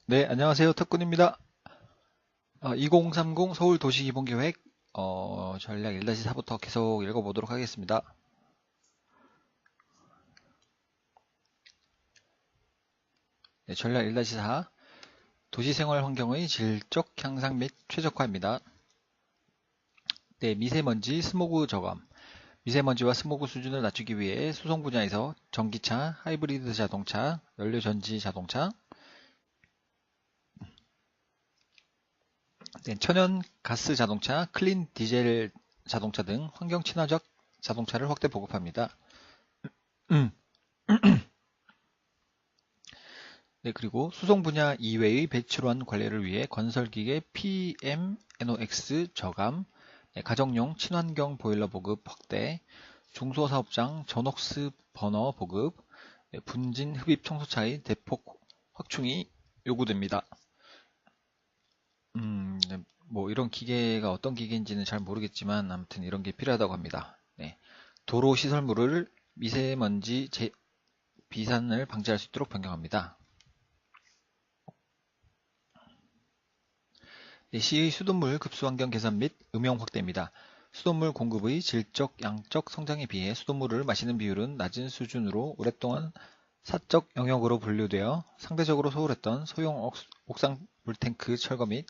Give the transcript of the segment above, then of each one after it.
네, 안녕하세요. 탁군입니다. 2030 서울 도시기본계획 전략 1-4부터 계속 읽어보도록 하겠습니다. 네, 전략 1-4 도시생활 환경의 질적 향상 및 최적화입니다. 네, 미세먼지, 스모그 저감. 미세먼지와 스모그 수준을 낮추기 위해 수송 분야에서 전기차, 하이브리드 자동차, 연료전지 자동차, 네, 천연 가스 자동차, 클린 디젤 자동차 등 환경 친화적 자동차를 확대 보급합니다. 네, 그리고 수송 분야 이외의 배출원 관리를 위해 건설기계 PM, NOx 저감, 네, 가정용 친환경 보일러 보급 확대, 중소사업장 전옥스 버너 보급, 네, 분진 흡입 청소차의 대폭 확충이 요구됩니다. 네, 뭐 이런 기계가 어떤 기계인지는 잘 모르겠지만 아무튼 이런 게 필요하다고 합니다. 네, 도로 시설물을 미세먼지 비산을 방지할 수 있도록 변경합니다. 네, 시의 수돗물 급수환경 개선 및 음용 확대입니다. 수돗물 공급의 질적, 양적 성장에 비해 수돗물을 마시는 비율은 낮은 수준으로 오랫동안 사적 영역으로 분류되어 상대적으로 소홀했던 소형 옥상 물탱크 철거 및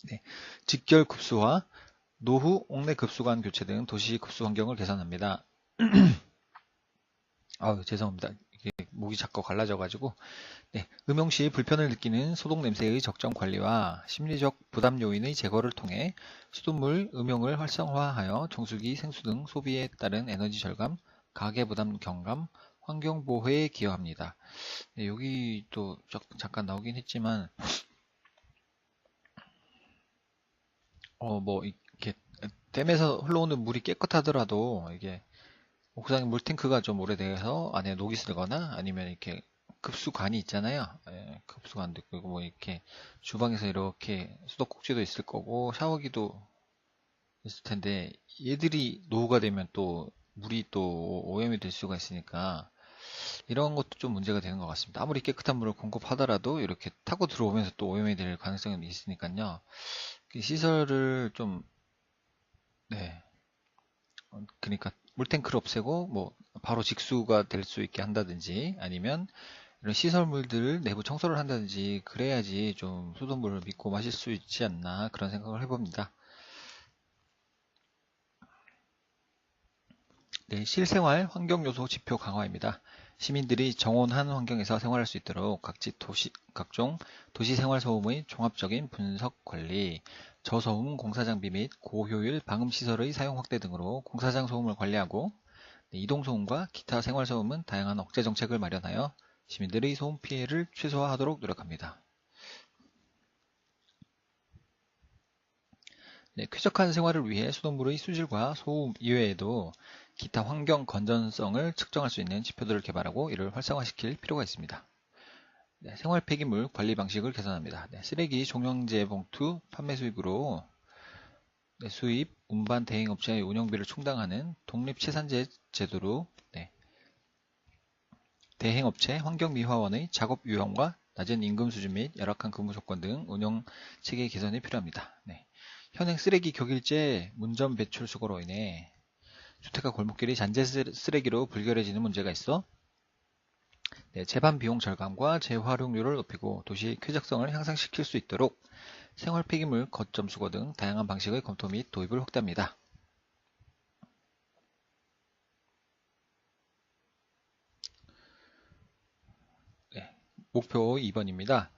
네, 직결 급수화, 노후 옥내 급수관 교체 등 도시 급수 환경을 개선합니다. 아유, 죄송합니다. 이게 목이 자꾸 갈라져가지고 네, 음용 시 불편을 느끼는 소독 냄새의 적정 관리와 심리적 부담 요인의 제거를 통해 수돗물 음용을 활성화하여 정수기, 생수 등 소비에 따른 에너지 절감, 가계 부담 경감, 환경 보호에 기여합니다. 네, 여기 또 잠깐 나오긴 했지만 뭐 이렇게 댐에서 흘러오는 물이 깨끗하더라도 이게 옥상 물탱크가 좀 오래돼서 안에 녹이 슬거나 아니면 이렇게 급수관이 있잖아요. 예, 급수관도 있고 뭐 이렇게 주방에서 이렇게 수도꼭지도 있을 거고 샤워기도 있을 텐데 얘들이 노후가 되면 또 물이 또 오염이 될 수가 있으니까 이런 것도 좀 문제가 되는 것 같습니다. 아무리 깨끗한 물을 공급하더라도 이렇게 타고 들어오면서 또 오염이 될 가능성이 있으니까요. 그 시설을 좀 네, 그러니까 물탱크를 없애고 뭐 바로 직수가 될 수 있게 한다든지 아니면 이런 시설물들을 내부 청소를 한다든지 그래야지 좀 수돗물을 믿고 마실 수 있지 않나 그런 생각을 해봅니다. 네, 실생활 환경 요소 지표 강화입니다. 시민들이 정온한 환경에서 생활할 수 있도록 각종 도시 생활 소음의 종합적인 분석 관리, 저소음 공사 장비 및 고효율 방음 시설의 사용 확대 등으로 공사장 소음을 관리하고 네, 이동 소음과 기타 생활 소음은 다양한 억제 정책을 마련하여 시민들의 소음 피해를 최소화하도록 노력합니다. 네, 쾌적한 생활을 위해 수돗물의 수질과 소음 이외에도 기타 환경 건전성을 측정할 수 있는 지표들을 개발하고 이를 활성화시킬 필요가 있습니다. 네, 생활 폐기물 관리 방식을 개선합니다. 네, 쓰레기 종량제 봉투 판매 수입으로 네, 수입, 운반 대행업체의 운영비를 충당하는 독립체산제 제도로 네, 대행업체 환경미화원의 작업 유형과 낮은 임금 수준 및 열악한 근무 조건 등 운영 체계 개선이 필요합니다. 네. 현행 쓰레기 격일제 문전 배출 수거로 인해 주택가 골목길이 잔재 쓰레기로 불결해지는 문제가 있어 네, 재반 비용 절감과 재활용률을 높이고 도시의 쾌적성을 향상시킬 수 있도록 생활 폐기물 거점 수거 등 다양한 방식의 검토 및 도입을 확대합니다. 네, 목표 2번입니다.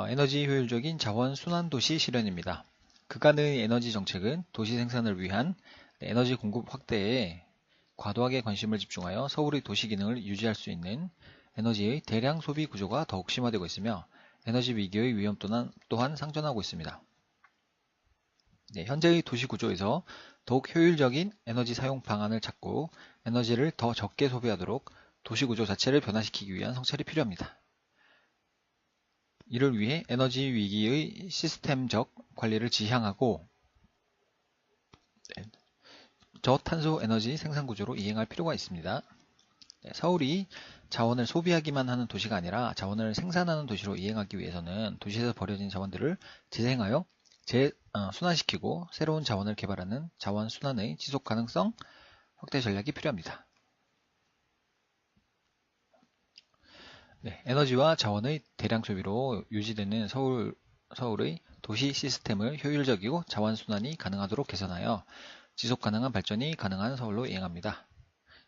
에너지 효율적인 자원 순환 도시 실현입니다. 그간의 에너지 정책은 도시 생산을 위한 에너지 공급 확대에 과도하게 관심을 집중하여 서울의 도시 기능을 유지할 수 있는 에너지의 대량 소비 구조가 더욱 심화되고 있으며 에너지 위기의 위험 또한 상존하고 있습니다. 네, 현재의 도시 구조에서 더욱 효율적인 에너지 사용 방안을 찾고 에너지를 더 적게 소비하도록 도시 구조 자체를 변화시키기 위한 성찰이 필요합니다. 이를 위해 에너지 위기의 시스템적 관리를 지향하고 저탄소 에너지 생산 구조로 이행할 필요가 있습니다. 네, 서울이 자원을 소비하기만 하는 도시가 아니라 자원을 생산하는 도시로 이행하기 위해서는 도시에서 버려진 자원들을 재생하여 순환시키고 새로운 자원을 개발하는 자원 순환의 지속 가능성 확대 전략이 필요합니다. 네, 에너지와 자원의 대량 소비로 유지되는 서울의 도시 시스템을 효율적이고 자원 순환이 가능하도록 개선하여 지속 가능한 발전이 가능한 서울로 이행합니다.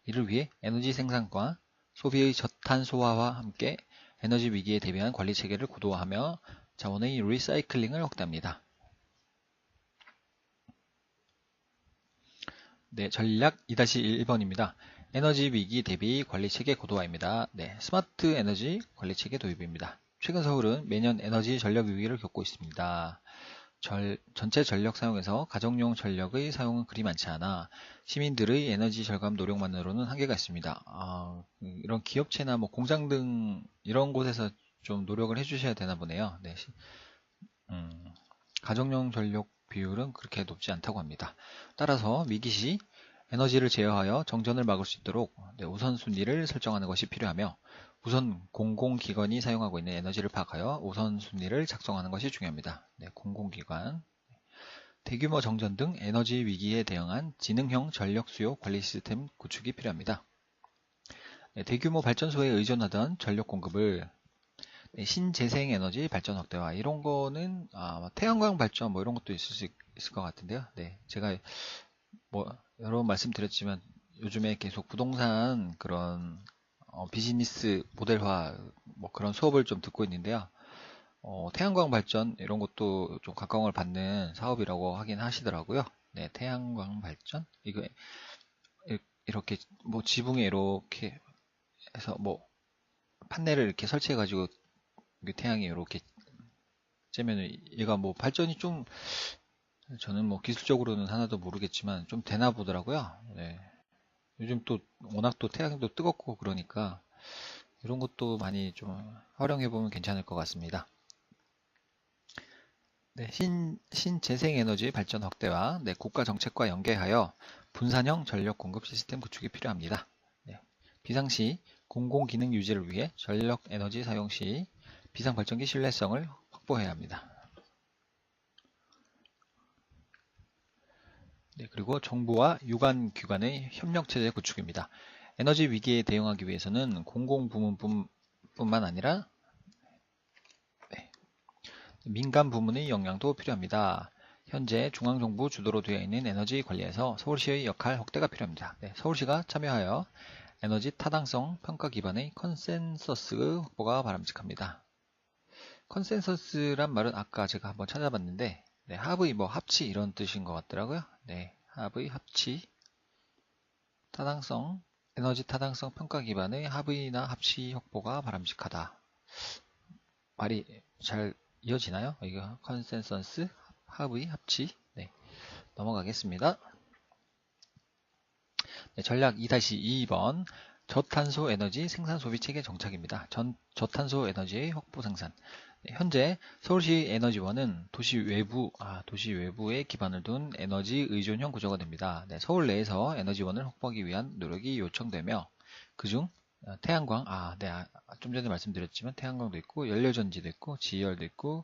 이를 위해 에너지 생산과 소비의 저탄소화와 함께 에너지 위기에 대비한 관리 체계를 고도화하며 자원의 리사이클링을 확대합니다. 네, 전략 2-1번입니다. 에너지 위기 대비 관리 체계 고도화입니다. 네, 스마트 에너지 관리 체계 도입입니다. 최근 서울은 매년 에너지 전력 위기를 겪고 있습니다. 전체 전력 사용에서 가정용 전력의 사용은 그리 많지 않아 시민들의 에너지 절감 노력만으로는 한계가 있습니다. 이런 기업체나 뭐 공장 등 이런 곳에서 좀 노력을 해주셔야 되나 보네요. 네, 가정용 전력 비율은 그렇게 높지 않다고 합니다. 따라서 위기 시 에너지를 제어하여 정전을 막을 수 있도록 우선순위를 설정하는 것이 필요하며 우선 공공기관이 사용하고 있는 에너지를 파악하여 우선순위를 작성하는 것이 중요합니다. 네, 공공기관, 대규모 정전 등 에너지 위기에 대응한 지능형 전력 수요 관리 시스템 구축이 필요합니다. 네, 대규모 발전소에 의존하던 전력 공급을 신재생에너지 발전 확대화 이런 거는 태양광 발전 뭐 이런 것도 있을 것 같은데요. 네, 제가 뭐 여러 번 말씀드렸지만 요즘에 계속 부동산 그런 비즈니스 모델화 뭐 그런 수업을 좀 듣고 있는데요. 태양광 발전 이런 것도 좀 각광을 받는 사업이라고 하긴 하시더라고요. 네, 태양광 발전 이거 이렇게 뭐 지붕에 이렇게 해서 뭐 판넬을 이렇게 설치해 가지고 태양이 이렇게 쬐면 얘가 뭐 발전이 좀 저는 뭐 기술적으로는 하나도 모르겠지만 좀 되나 보더라고요. 네. 요즘 또 워낙 또 태양도 뜨겁고 그러니까 이런 것도 많이 좀 활용해 보면 괜찮을 것 같습니다. 네, 신재생에너지 발전 확대와 국가 정책과 연계하여 분산형 전력 공급 시스템 구축이 필요합니다. 네, 비상시 공공기능 유지를 위해 전력 에너지 사용 시 비상발전기 신뢰성을 확보해야 합니다. 네, 그리고 정부와 유관기관의 협력체제 구축입니다. 에너지 위기에 대응하기 위해서는 공공부문뿐만 아니라 민간 부문의 역량도 필요합니다. 현재 중앙정부 주도로 되어 있는 에너지 관리에서 서울시의 역할 확대가 필요합니다. 네, 서울시가 참여하여 에너지 타당성 평가 기반의 컨센서스 확보가 바람직합니다. 컨센서스란 말은 아까 제가 한번 찾아봤는데 합의 뭐 합치 이런 뜻인 것 같더라고요. 네, 합의 합치 타당성 에너지 타당성 평가 기반의 합의나 합치 확보가 바람직하다. 말이 잘 이어지나요? 이거 컨센서스 합의 합치 네, 넘어가겠습니다. 네, 전략 2-2번 저탄소 에너지 생산 소비 체계 정착입니다. 저탄소 에너지의 확보 생산. 네, 현재 서울시 에너지원은 도시 외부에 기반을 둔 에너지 의존형 구조가 됩니다. 네, 서울 내에서 에너지원을 확보하기 위한 노력이 요청되며 그중 태양광, 좀 전에 말씀드렸지만 태양광도 있고 연료전지도 있고 지열도 있고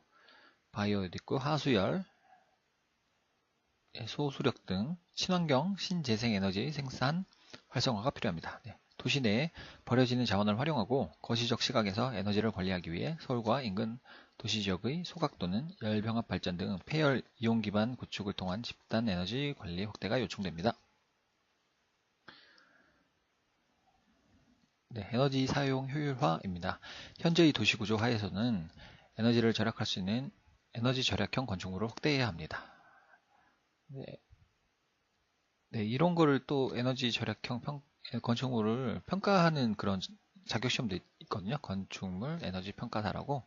바이오도 있고 하수열, 소수력 등 친환경 신재생에너지 생산 활성화가 필요합니다. 네, 도시 내에 버려지는 자원을 활용하고 거시적 시각에서 에너지를 관리하기 위해 서울과 인근 도시지역의 소각 또는 열병합 발전 등 폐열 이용 기반 구축을 통한 집단 에너지 관리 확대가 요청됩니다. 네, 에너지 사용 효율화입니다. 현재의 도시구조 하에서는 에너지를 절약할 수 있는 에너지 절약형 건축물을 확대해야 합니다. 네, 이런 거를 또 에너지 절약형 건축물을 평가하는 그런 자격시험도 있거든요. 건축물 에너지 평가사라고.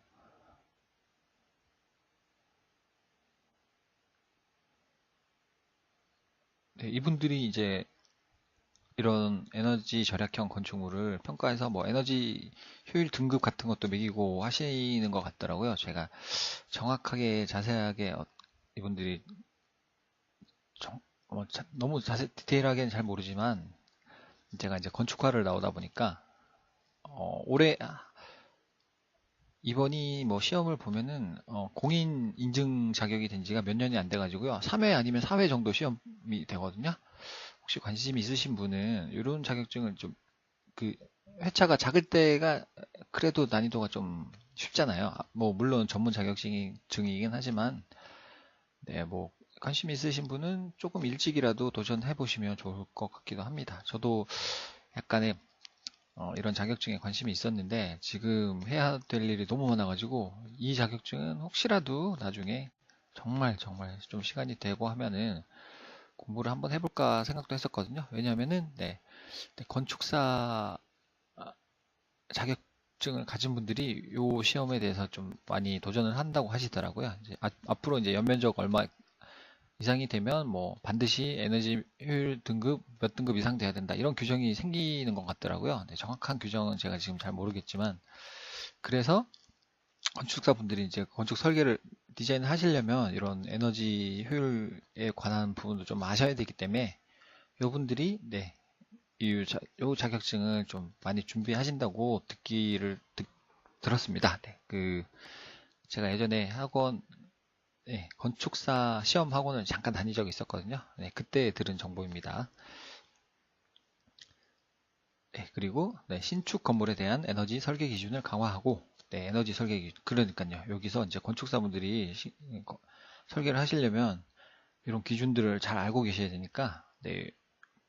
네, 이분들이 이제 이런 에너지 절약형 건축물을 평가해서 뭐 에너지 효율 등급 같은 것도 매기고 하시는 것 같더라고요. 제가 정확하게 자세하게 이분들이 너무 디테일하게는 잘 모르지만 제가 이제 건축과를 나오다 보니까 올해 이번이 뭐 시험을 보면은 공인 인증 자격이 된 지가 몇 년이 안 돼가지고요. 3회 아니면 4회 정도 시험이 되거든요. 혹시 관심 있으신 분은 이런 자격증을 좀 그 회차가 작을 때가 그래도 난이도가 좀 쉽잖아요. 뭐 물론 전문 자격증이긴 하지만 네, 뭐 관심 있으신 분은 조금 일찍이라도 도전해 보시면 좋을 것 같기도 합니다. 저도 약간의 이런 자격증에 관심이 있었는데 지금 해야 될 일이 너무 많아가지고 이 자격증은 혹시라도 나중에 정말 정말 좀 시간이 되고 하면은 공부를 한번 해볼까 생각도 했었거든요. 왜냐하면은 건축사 자격증을 가진 분들이 이 시험에 대해서 좀 많이 도전을 한다고 하시더라고요. 이제 앞으로 이제 연면적 얼마 이상이 되면 뭐 반드시 에너지 효율 등급 몇 등급 이상 돼야 된다 이런 규정이 생기는 것 같더라고요. 네, 정확한 규정은 제가 지금 잘 모르겠지만 그래서 건축사분들이 이제 건축 설계를 디자인을 하시려면 이런 에너지 효율에 관한 부분도 좀 아셔야 되기 때문에 이분들이 요 자격증을 좀 많이 준비하신다고 들었습니다. 네, 제가 예전에 건축사 시험 학원을 잠깐 다닌 적이 있었거든요. 네, 그때 들은 정보입니다. 네, 그리고 신축 건물에 대한 에너지 설계 기준을 강화하고 에너지 설계 기준 그러니까요. 여기서 이제 건축사분들이 설계를 하시려면 이런 기준들을 잘 알고 계셔야 되니까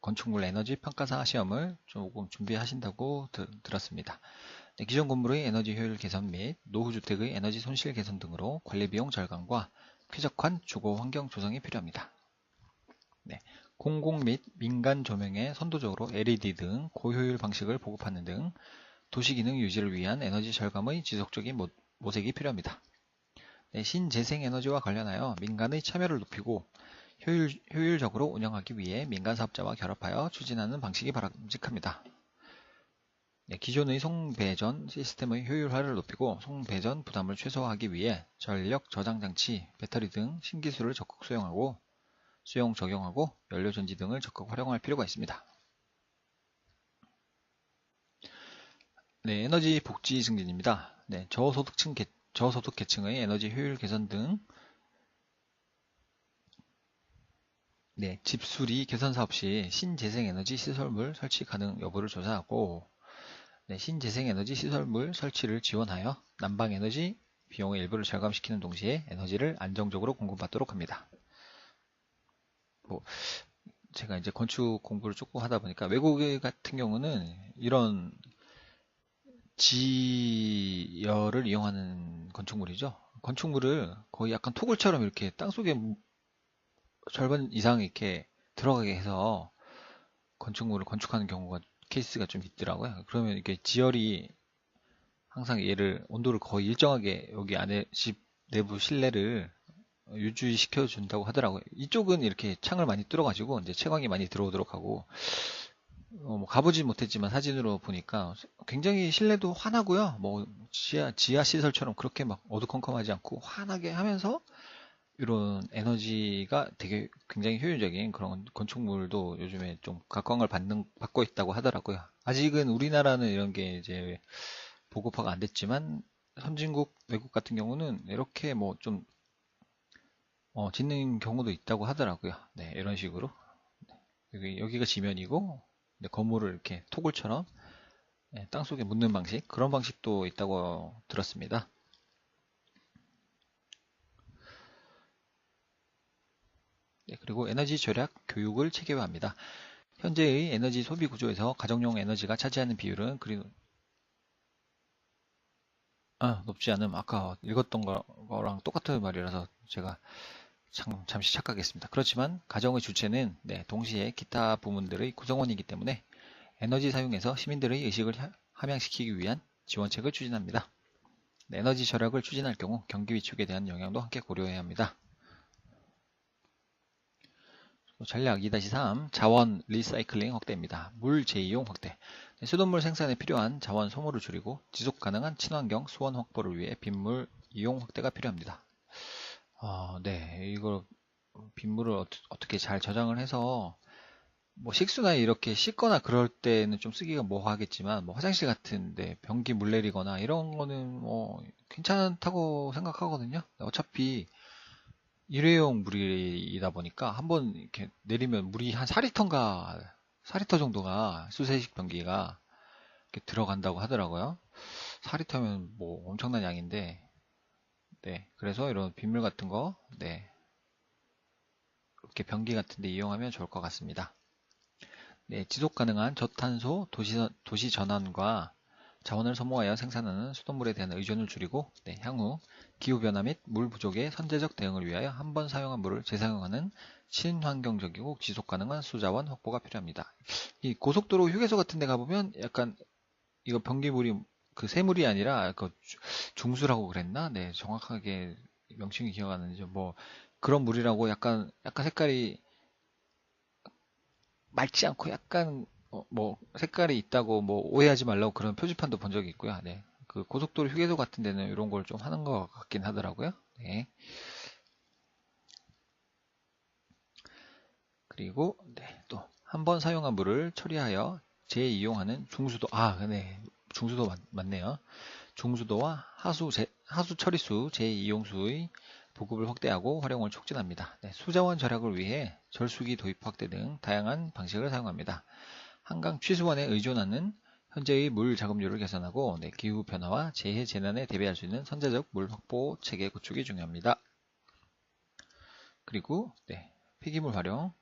건축물 에너지 평가사 시험을 조금 준비하신다고 들었습니다. 기존 건물의 에너지 효율 개선 및 노후주택의 에너지 손실 개선 등으로 관리비용 절감과 쾌적한 주거 환경 조성이 필요합니다. 공공 및 민간 조명에 선도적으로 LED 등 고효율 방식을 보급하는 등 도시기능 유지를 위한 에너지 절감의 지속적인 모색이 필요합니다. 신재생에너지와 관련하여 민간의 참여를 높이고 효율적으로 운영하기 위해 민간 사업자와 결합하여 추진하는 방식이 바람직합니다. 기존의 송배전 시스템의 효율화를 높이고 송배전 부담을 최소화하기 위해 전력 저장 장치, 배터리 등 신기술을 적극 적용하고 연료전지 등을 적극 활용할 필요가 있습니다. 에너지 복지 증진입니다. 저소득 계층의 에너지 효율 개선 등 집수리 개선 사업 시 신재생에너지 시설물 설치 가능 여부를 조사하고 신재생에너지 시설물 설치를 지원하여 난방에너지 비용의 일부를 절감시키는 동시에 에너지를 안정적으로 공급받도록 합니다. 제가 이제 건축 공부를 조금 하다 보니까 외국 같은 경우는 이런 지열을 이용하는 건축물이죠. 건축물을 거의 약간 토굴처럼 이렇게 땅속에 절반 이상 이렇게 들어가게 해서 건축물을 건축하는 케이스가 좀 있더라고요. 그러면 이렇게 지열이 항상 온도를 거의 일정하게 여기 안에 집 내부 실내를 유지시켜 준다고 하더라고요. 이쪽은 이렇게 창을 많이 뚫어가지고 이제 채광이 많이 들어오도록 하고 뭐 가보진 못했지만 사진으로 보니까 굉장히 실내도 환하고요. 뭐 지하 시설처럼 그렇게 막 어두컴컴하지 않고 환하게 하면서 이런 에너지가 되게 굉장히 효율적인 그런 건축물도 요즘에 좀 각광을 받고 있다고 하더라고요. 아직은 우리나라는 이런 게 이제 보급화가 안 됐지만 선진국 외국 같은 경우는 이렇게 뭐 좀 짓는 경우도 있다고 하더라고요. 네, 이런 식으로 여기가 지면이고 건물을 이렇게 토굴처럼 땅속에 묻는 방식 그런 방식도 있다고 들었습니다. 그리고 에너지 절약 교육을 체계화합니다. 현재의 에너지 소비 구조에서 가정용 에너지가 차지하는 비율은 높지 않음. 아까 읽었던 거랑 똑같은 말이라서 제가 잠시 착각했습니다. 그렇지만 가정의 주체는 동시에 기타 부문들의 구성원이기 때문에 에너지 사용에서 시민들의 의식을 함양시키기 위한 지원책을 추진합니다. 에너지 절약을 추진할 경우 경기 위축에 대한 영향도 함께 고려해야 합니다. 전략 2-3 자원 리사이클링 확대입니다. 물 재이용 확대. 수돗물 생산에 필요한 자원 소모를 줄이고 지속 가능한 친환경 수원 확보를 위해 빗물 이용 확대가 필요합니다. 이걸 빗물을 어떻게 잘 저장을 해서 뭐 식수나 이렇게 씻거나 그럴 때는 좀 쓰기가 뭐하겠지만 뭐 화장실 같은데 변기 물 내리거나 이런 거는 뭐 괜찮다고 생각하거든요. 어차피 일회용 물이다 보니까 한번 이렇게 내리면 물이 한 4리터인가 4리터 정도가 수세식 변기가 이렇게 들어간다고 하더라고요. 4리터면 뭐 엄청난 양인데, 네. 그래서 이런 빗물 같은 거, 네. 이렇게 변기 같은 데 이용하면 좋을 것 같습니다. 네. 지속 가능한 저탄소 도시 전환과 자원을 소모하여 생산하는 수돗물에 대한 의존을 줄이고, 네. 향후 기후변화 및 물 부족의 선제적 대응을 위하여 한 번 사용한 물을 재사용하는 친환경적이고 지속 가능한 수자원 확보가 필요합니다. 이 고속도로 휴게소 같은 데 가보면 약간 이거 변기물이 그 새물이 아니라 그 중수라고 그랬나? 네, 정확하게 명칭이 기억 안 나는데 뭐 그런 물이라고 약간 색깔이 맑지 않고 약간 뭐 색깔이 있다고 뭐 오해하지 말라고 그런 표지판도 본 적이 있고요. 네. 그 고속도로 휴게소 같은 데는 이런 걸 좀 하는 것 같긴 하더라고요. 네. 그리고 네, 또 한 번 사용한 물을 처리하여 재이용하는 중수도 네. 중수도 맞네요. 중수도와 하수 처리수 재이용수의 보급을 확대하고 활용을 촉진합니다. 네, 수자원 절약을 위해 절수기 도입 확대 등 다양한 방식을 사용합니다. 한강 취수원에 의존하는 현재의 물 자급률을 개선하고 네, 기후 변화와 재해 재난에 대비할 수 있는 선제적 물 확보 체계 구축이 중요합니다. 그리고 네, 폐기물 활용,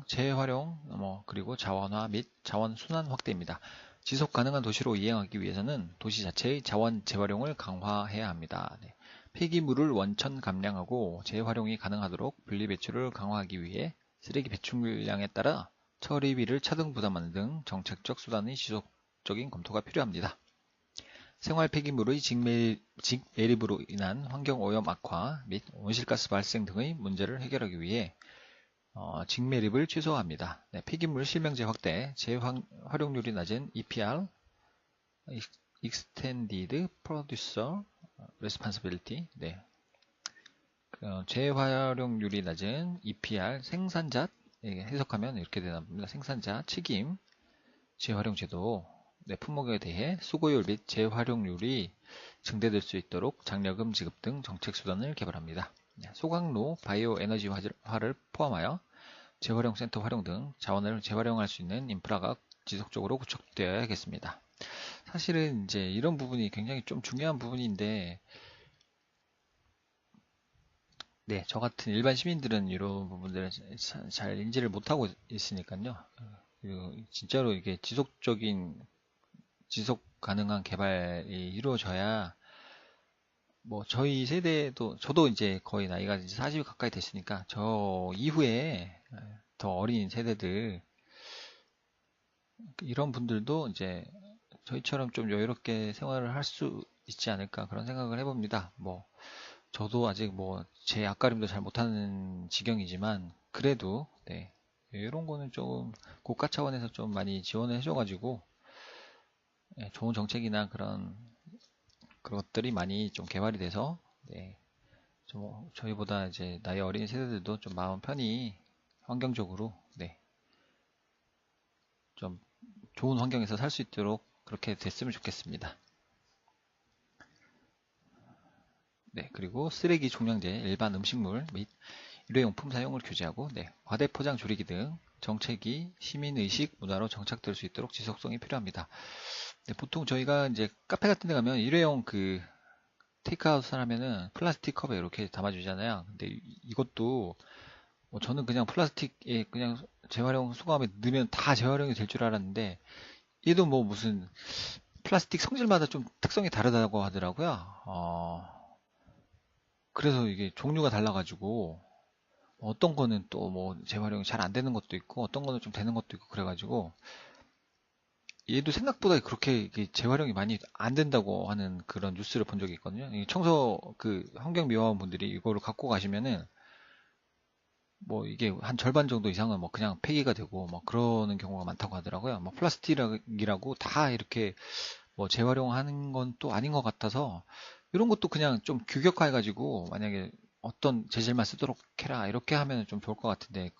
재활용, 그리고 자원화 및 자원 순환 확대입니다. 지속 가능한 도시로 이행하기 위해서는 도시 자체의 자원 재활용을 강화해야 합니다. 네. 폐기물을 원천 감량하고 재활용이 가능하도록 분리 배출을 강화하기 위해 쓰레기 배출량에 따라 처리비를 차등 부담하는 등 정책적 수단의 지속적인 검토가 필요합니다. 생활 폐기물의 직매립으로 인한 환경오염 악화 및 온실가스 발생 등의 문제를 해결하기 위해 직매립을 최소화합니다. 네, 폐기물 실명제 확대, 재활용률이 낮은 EPR, Extended Producer Responsibility, 네. 재활용률이 낮은 EPR, 생산자, 해석하면 이렇게 되나 봅니다. 생산자 책임, 재활용 제도, 네, 품목에 대해 수거율 및 재활용률이 증대될 수 있도록 장려금 지급 등 정책 수단을 개발합니다. 소각로, 바이오 에너지화를 포함하여 재활용 센터 활용 등 자원을 재활용할 수 있는 인프라가 지속적으로 구축되어야겠습니다. 사실은 이제 이런 부분이 굉장히 좀 중요한 부분인데, 네, 저 같은 일반 시민들은 이런 부분들을 잘 인지를 못하고 있으니까요. 진짜로 이게 지속 가능한 개발이 이루어져야 뭐 저희 세대도 저도 이제 거의 나이가 이제 40이 가까이 됐으니까 저 이후에 더 어린 세대들 이런 분들도 이제 저희처럼 좀 여유롭게 생활을 할 수 있지 않을까 그런 생각을 해봅니다. 뭐 저도 아직 뭐 제 앞가림도 잘 못하는 지경이지만 그래도 네 이런 거는 좀 국가 차원에서 좀 많이 지원을 해줘가지고 좋은 정책이나 그런 것들이 많이 좀 개발이 돼서 네, 좀 저희보다 이제 나이 어린 세대들도 좀 마음 편히 환경적으로 네, 좀 좋은 환경에서 살 수 있도록 그렇게 됐으면 좋겠습니다. 네, 그리고 쓰레기 종량제, 일반 음식물 및 일회용품 사용을 규제하고 네, 과대 포장 줄이기 등 정책이 시민의식 문화로 정착될 수 있도록 지속성이 필요합니다. 네, 보통 저희가 이제 카페 같은 데 가면 일회용 그 테이크아웃을 하면은 플라스틱 컵에 이렇게 담아주잖아요. 근데 이것도 저는 그냥 플라스틱에 그냥 재활용 수거함에 넣으면 다 재활용이 될 줄 알았는데 얘도 뭐 무슨 플라스틱 성질마다 좀 특성이 다르다고 하더라고요. 그래서 이게 종류가 달라가지고 어떤 거는 또 뭐 재활용이 잘 안 되는 것도 있고 어떤 거는 좀 되는 것도 있고 그래가지고 얘도 생각보다 그렇게 이게 재활용이 많이 안 된다고 하는 그런 뉴스를 본 적이 있거든요. 청소 그 환경미화원 분들이 이거를 갖고 가시면은 뭐 이게 한 절반 정도 이상은 뭐 그냥 폐기가 되고 뭐 그러는 경우가 많다고 하더라고요. 뭐 플라스틱이라고 다 이렇게 뭐 재활용하는 건 또 아닌 것 같아서 이런 것도 그냥 좀 규격화해가지고 만약에 어떤 재질만 쓰도록 해라 이렇게 하면 좀 좋을 것 같은데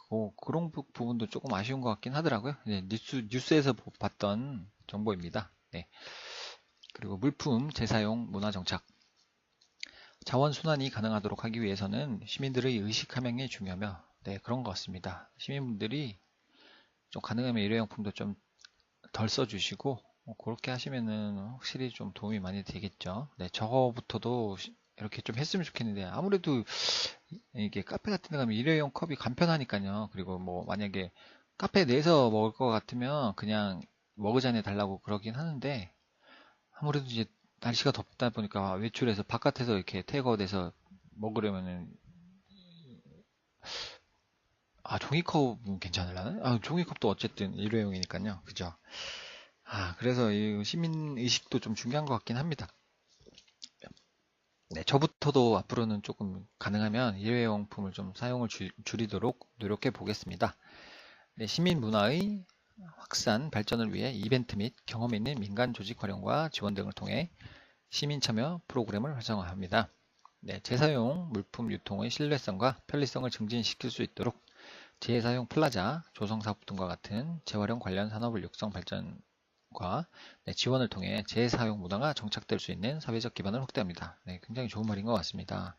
그런 부분도 조금 아쉬운 것 같긴 하더라고요. 뉴스에서 봤던 정보입니다. 네. 그리고 물품 재사용 문화 정착. 자원 순환이 가능하도록 하기 위해서는 시민들의 의식 함양이 중요하며 네, 그런 것 같습니다. 시민분들이 좀 가능하면 일회용품도 좀 덜 써주시고 그렇게 하시면은 확실히 좀 도움이 많이 되겠죠. 네, 저거부터도 이렇게 좀 했으면 좋겠는데 아무래도 이게 카페 같은 데 가면 일회용 컵이 간편하니까요. 그리고 뭐 만약에 카페 내에서 먹을 것 같으면 그냥 머그잔에 달라고 그러긴 하는데 아무래도 이제 날씨가 덥다 보니까 외출해서 바깥에서 이렇게 테이크아웃해서 먹으려면은 종이컵은 괜찮을라나? 종이컵도 어쨌든 일회용이니까요. 그죠? 그래서 이 시민 의식도 좀 중요한 것 같긴 합니다. 네, 저부터도 앞으로는 조금 가능하면 일회용품을 좀 사용을 줄이도록 노력해 보겠습니다. 네, 시민 문화의 확산, 발전을 위해 이벤트 및 경험 있는 민간 조직 활용과 지원 등을 통해 시민 참여 프로그램을 활성화합니다. 네, 재사용 물품 유통의 신뢰성과 편리성을 증진시킬 수 있도록 재사용 플라자, 조성사업 등과 같은 재활용 관련 산업을 육성 발전과 지원을 통해 재사용 문화가 정착될 수 있는 사회적 기반을 확대합니다. 네, 굉장히 좋은 말인 것 같습니다.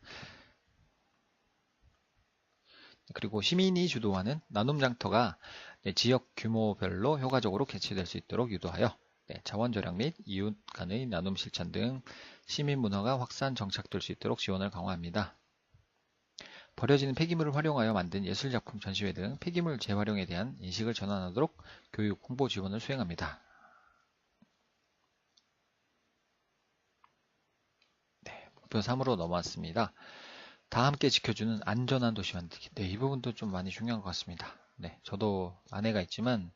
그리고 시민이 주도하는 나눔 장터가 지역 규모별로 효과적으로 개최될 수 있도록 유도하여 자원 절약 및 이웃 간의 나눔 실천 등 시민 문화가 확산 정착될 수 있도록 지원을 강화합니다. 버려지는 폐기물을 활용하여 만든 예술작품 전시회 등 폐기물 재활용에 대한 인식을 전환하도록 교육, 홍보 지원을 수행합니다. 네, 목표 3으로 넘어왔습니다. 다 함께 지켜주는 안전한 도시 만들기. 네, 이 부분도 좀 많이 중요한 것 같습니다. 네, 저도 아내가 있지만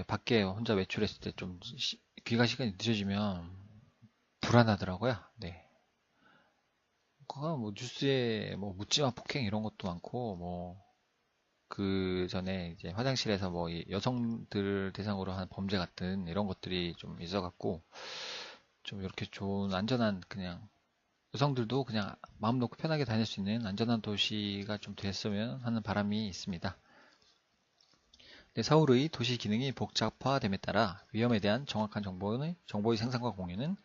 밖에 혼자 외출했을 때 좀 귀가 시간이 늦어지면 불안하더라고요. 네. 뭐 뉴스에 뭐 묻지마 폭행 이런 것도 많고 그 전에 이제 화장실에서 뭐 여성들 대상으로 한 범죄 같은 이런 것들이 좀 있어갖고 좀 이렇게 좋은 안전한 그냥 여성들도 그냥 마음 놓고 편하게 다닐 수 있는 안전한 도시가 좀 됐으면 하는 바람이 있습니다. 네, 서울의 도시 기능이 복잡화됨에 따라 위험에 대한 정확한 정보의 생산과 공유는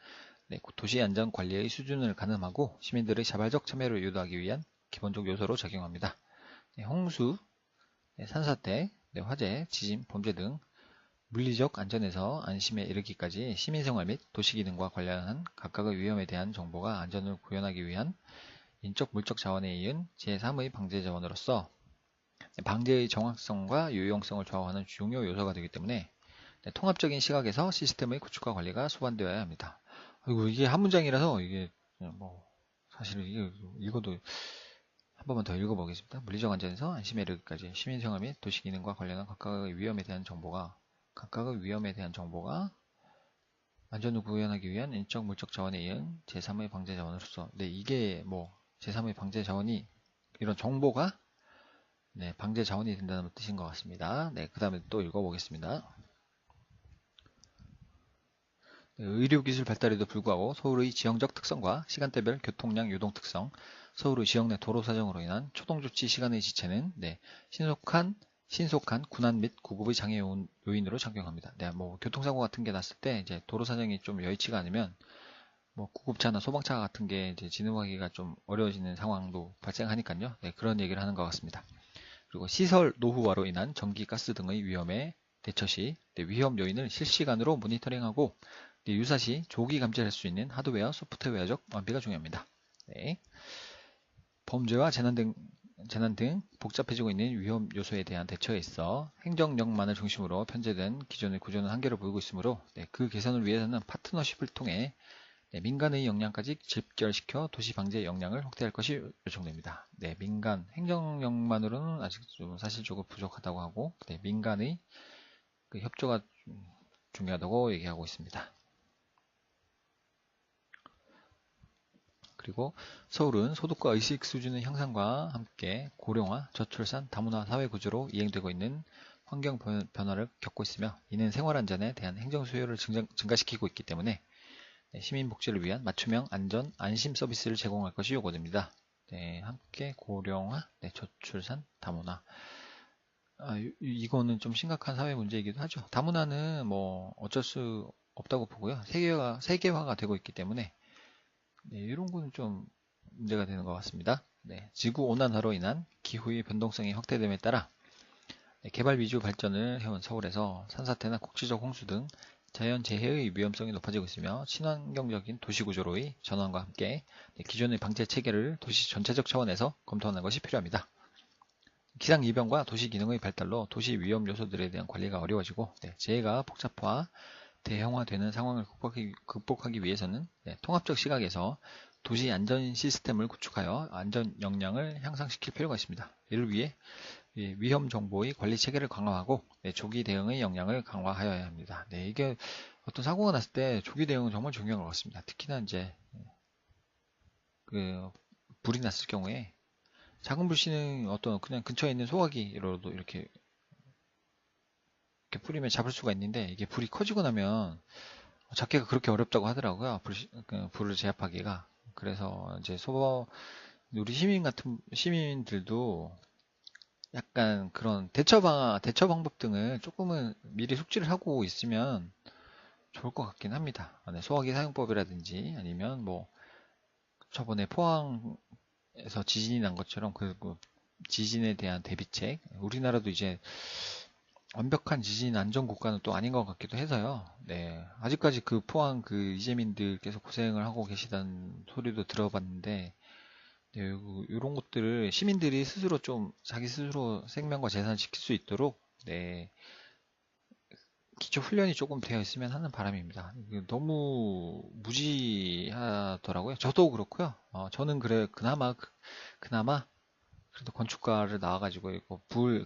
도시 안전 관리의 수준을 가늠하고 시민들의 자발적 참여를 유도하기 위한 기본적 요소로 작용합니다. 홍수, 산사태, 화재, 지진, 범죄 등 물리적 안전에서 안심에 이르기까지 시민생활 및 도시기능과 관련한 각각의 위험에 대한 정보가 안전을 구현하기 위한 인적 물적 자원에 이은 제3의 방제 자원으로서 방제의 정확성과 유용성을 좌우하는 중요 요소가 되기 때문에 통합적인 시각에서 시스템의 구축과 관리가 수반되어야 합니다. 이게 한 문장이라서 이게 사실 이게 읽어도 한 번만 더 읽어보겠습니다. 물리적 안전에서 안심에 이르기까지 시민생활 및 도시기능과 관련한 각각의 위험에 대한 정보가 안전을 구현하기 위한 인적 물적 자원에 이은 제3의 방제 자원으로서 이게 제3의 방제 자원이 이런 정보가 방제 자원이 된다는 뜻인 것 같습니다. 그 다음에 또 읽어보겠습니다. 의료기술 발달에도 불구하고 서울의 지형적 특성과 시간대별 교통량 유동 특성, 서울의 지역 내 도로 사정으로 인한 초동조치 시간의 지체는 신속한 군안 및 구급의 장애 요인으로 작용합니다. 교통사고 같은 게 났을 때 이제 도로 사정이 좀 여의치가 않으면 구급차나 소방차 같은 게 이제 진입하기가 좀 어려워지는 상황도 발생하니까요. 그런 얘기를 하는 것 같습니다. 그리고 시설 노후화로 인한 전기, 가스 등의 위험에 대처 시 위험 요인을 실시간으로 모니터링하고 유사시 조기 감지할 수 있는 하드웨어, 소프트웨어적 완비가 중요합니다. 범죄와 재난 등 복잡해지고 있는 위험 요소에 대한 대처에 있어 행정력만을 중심으로 편제된 기존의 구조는 한계를 보이고 있으므로 그 개선을 위해서는 파트너십을 통해 민간의 역량까지 집결시켜 도시 방제 역량을 확대할 것이 요청됩니다. 민간 행정력만으로는 아직 좀 사실 조금 부족하다고 하고 민간의 그 협조가 중요하다고 얘기하고 있습니다. 그리고 서울은 소득과 의식 수준의 향상과 함께 고령화, 저출산, 다문화 사회 구조로 이행되고 있는 환경 변화를 겪고 있으며 이는 생활 안전에 대한 행정 수요를 증가시키고 있기 때문에 시민 복지를 위한 맞춤형 안전, 안심 서비스를 제공할 것이 요구됩니다. 네, 함께 고령화, 네, 저출산, 다문화. 이거는 좀 심각한 사회 문제이기도 하죠. 다문화는 뭐 어쩔 수 없다고 보고요. 세계화가 되고 있기 때문에 네, 이런 거는 좀 문제가 되는 것 같습니다. 네, 지구 온난화로 인한 기후의 변동성이 확대됨에 따라 네, 개발 위주 발전을 해온 서울에서 산사태나 국지적 홍수 등 자연재해의 위험성이 높아지고 있으며 친환경적인 도시구조로의 전환과 함께 네, 기존의 방제 체계를 도시 전체적 차원에서 검토하는 것이 필요합니다. 기상이변과 도시기능의 발달로 도시 위험 요소들에 대한 관리가 어려워지고 네, 재해가 복잡화, 대형화되는 상황을 극복하기 위해서는 네, 통합적 시각에서 도시 안전 시스템을 구축하여 안전 역량을 향상시킬 필요가 있습니다. 이를 위해 위험 정보의 관리 체계를 강화하고 네, 조기 대응의 역량을 강화하여야 합니다. 네, 이게 어떤 사고가 났을 때 조기 대응은 정말 중요한 것 같습니다. 특히나 이제 그 불이 났을 경우에 작은 불씨는 어떤 그냥 근처에 있는 소화기로도 이렇게 뿌리면 잡을 수가 있는데 이게 불이 커지고 나면 잡기가 그렇게 어렵다고 하더라고요. 불을 제압하기가. 그래서 이제 우리 시민들도 약간 그런 대처 방법 등을 조금은 미리 숙지를 하고 있으면 좋을 것 같긴 합니다. 소화기 사용법이라든지 아니면 뭐 저번에 포항에서 지진이 난 것처럼 그 지진에 대한 대비책. 우리나라도 이제 완벽한 지진 안전 국가는 또 아닌 것 같기도 해서요. 네, 아직까지 그 포항 그 이재민들께서 고생을 하고 계시다는 소리도 들어봤는데, 네, 이런 것들을 시민들이 스스로 좀 자기 스스로 생명과 재산을 지킬 수 있도록 네, 기초 훈련이 조금 되어 있으면 하는 바람입니다. 너무 무지하더라고요. 저도 그렇고요. 저는 그나마 그래도 건축가를 나와가지고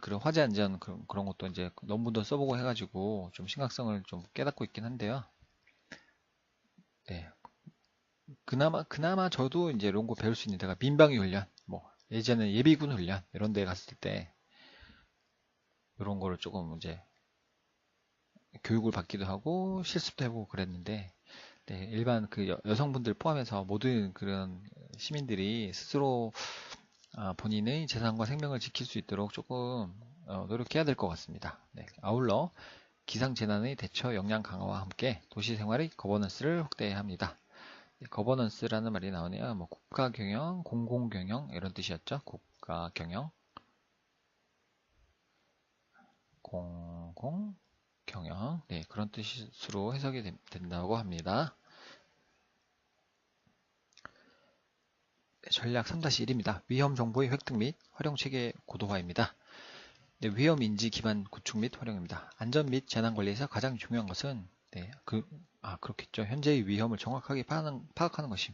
그런 화재 안전 그런 것도 이제 논문도 써보고 해가지고 좀 심각성을 좀 깨닫고 있긴 한데요. 네, 그나마 저도 이제 이런 거 배울 수 있는 데가 민방위 훈련, 뭐 예전에 예비군 훈련 이런 데 갔을 때 이런 거를 조금 이제 교육을 받기도 하고 실습도 해보고 그랬는데, 네, 일반 그 여성분들 포함해서 모든 그런 시민들이 스스로 본인의 재산과 생명을 지킬 수 있도록 조금 노력해야 될 것 같습니다. 네, 아울러 기상재난의 대처 역량 강화와 함께 도시생활의 거버넌스를 확대해야 합니다. 네, 거버넌스라는 말이 나오네요. 뭐 국가경영, 공공경영 이런 뜻이었죠. 국가경영, 공공경영, 네, 그런 뜻으로 해석이 된다고 합니다. 네, 전략 3-1입니다. 위험 정보의 획득 및 활용 체계 고도화입니다. 네, 위험 인지 기반 구축 및 활용입니다. 안전 및 재난 관리에서 가장 중요한 것은 네, 그렇겠죠. 현재의 위험을 정확하게 파악하는 것임.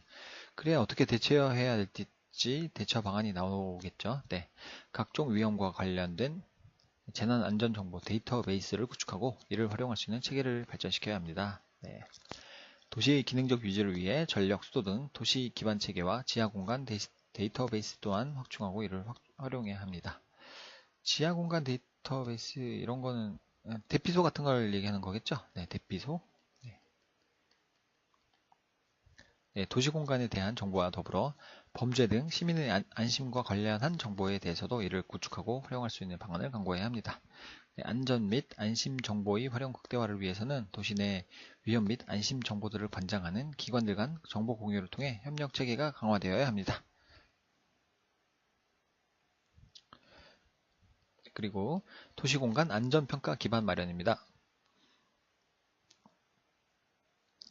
그래야 어떻게 대처해야 될지 대처 방안이 나오겠죠. 네, 각종 위험과 관련된 재난 안전 정보 데이터베이스를 구축하고 이를 활용할 수 있는 체계를 발전시켜야 합니다. 네. 도시의 기능적 유지를 위해 전력, 수도 등 도시 기반 체계와 지하 공간 데이터베이스 또한 확충하고 이를 활용해야 합니다. 지하 공간 데이터베이스 이런 거는 대피소 같은 걸 얘기하는 거겠죠? 네, 대피소. 네. 네, 도시 공간에 대한 정보와 더불어 범죄 등 시민의 안심과 관련한 정보에 대해서도 이를 구축하고 활용할 수 있는 방안을 강구해야 합니다. 네, 안전 및 안심 정보의 활용 극대화를 위해서는 도시 내 위험 및 안심 정보들을 관장하는 기관들 간 정보 공유를 통해 협력 체계가 강화되어야 합니다. 그리고 도시공간 안전평가 기반 마련입니다.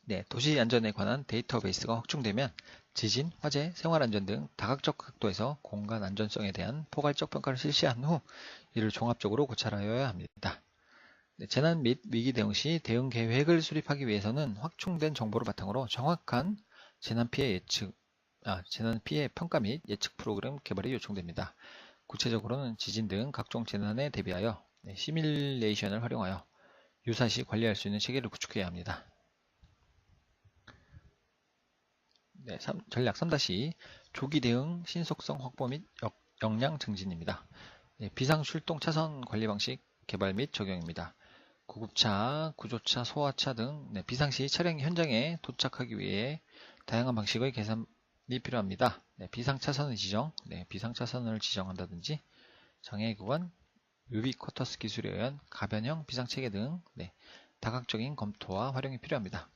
네, 도시 안전에 관한 데이터베이스가 확충되면 지진, 화재, 생활안전 등 다각적 각도에서 공간 안전성에 대한 포괄적 평가를 실시한 후 이를 종합적으로 고찰하여야 합니다. 네, 재난 및 위기 대응 시 대응 계획을 수립하기 위해서는 확충된 정보를 바탕으로 정확한 재난 피해 평가 및 예측 프로그램 개발이 요청됩니다. 구체적으로는 지진 등 각종 재난에 대비하여 시뮬레이션을 활용하여 유사시 관리할 수 있는 체계를 구축해야 합니다. 네, 전략 3-2 조기 대응 신속성 확보 및 역량 증진입니다. 네, 비상 출동 차선 관리 방식 개발 및 적용입니다. 구급차, 구조차, 소화차 등 비상시 차량 현장에 도착하기 위해 다양한 방식의 필요합니다. 네, 비상차선을 비상차선을 지정한다든지 장애 구간, 유비쿼터스 기술에 의한 가변형 비상체계 등 다각적인 검토와 활용이 필요합니다.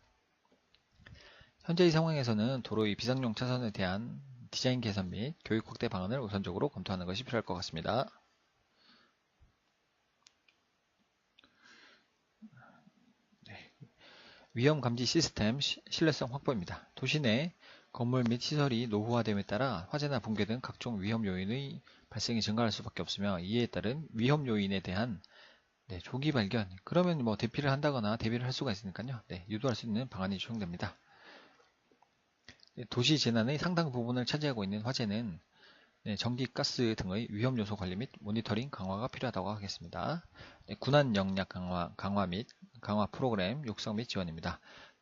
현재의 상황에서는 도로의 비상용 차선에 대한 디자인 개선 및 교육 확대 방안을 우선적으로 검토하는 것이 필요할 것 같습니다. 위험 감지 시스템 신뢰성 확보입니다. 도시 내 건물 및 시설이 노후화됨에 따라 화재나 붕괴 등 각종 위험 요인의 발생이 증가할 수밖에 없으며 이에 따른 위험 요인에 대한 조기 발견, 그러면 뭐 대피를 한다거나 대비를 할 수가 있으니까요. 유도할 수 있는 방안이 조정됩니다. 도시 재난의 상당 부분을 차지하고 있는 화재는 전기, 가스 등의 위험 요소 관리 및 모니터링 강화가 필요하다고 하겠습니다. 군안 역량 강화 및 강화 프로그램 육성 및 지원입니다.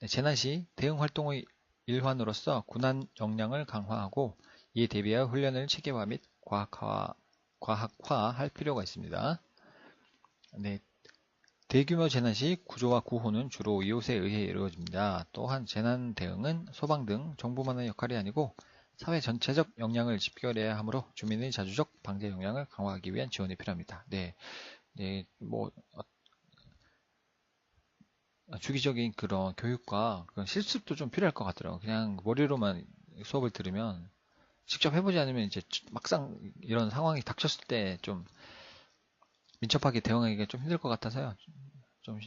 재난 시 대응 활동의 일환으로서 군안 역량을 강화하고 이에 대비하여 훈련을 체계화 및 과학화할 필요가 있습니다. 대규모 재난 시 구조와 구호는 주로 이웃에 의해 이루어집니다. 또한 재난 대응은 소방 등 정부만의 역할이 아니고 사회 전체적 역량을 집결해야 하므로 주민의 자주적 방제 역량을 강화하기 위한 지원이 필요합니다. 주기적인 그런 교육과 그런 실습도 좀 필요할 것 같더라고요. 그냥 머리로만 수업을 들으면 직접 해보지 않으면 이제 막상 이런 상황이 닥쳤을 때 좀 민첩하게 대응하기가 좀 힘들 것 같아서요. 좀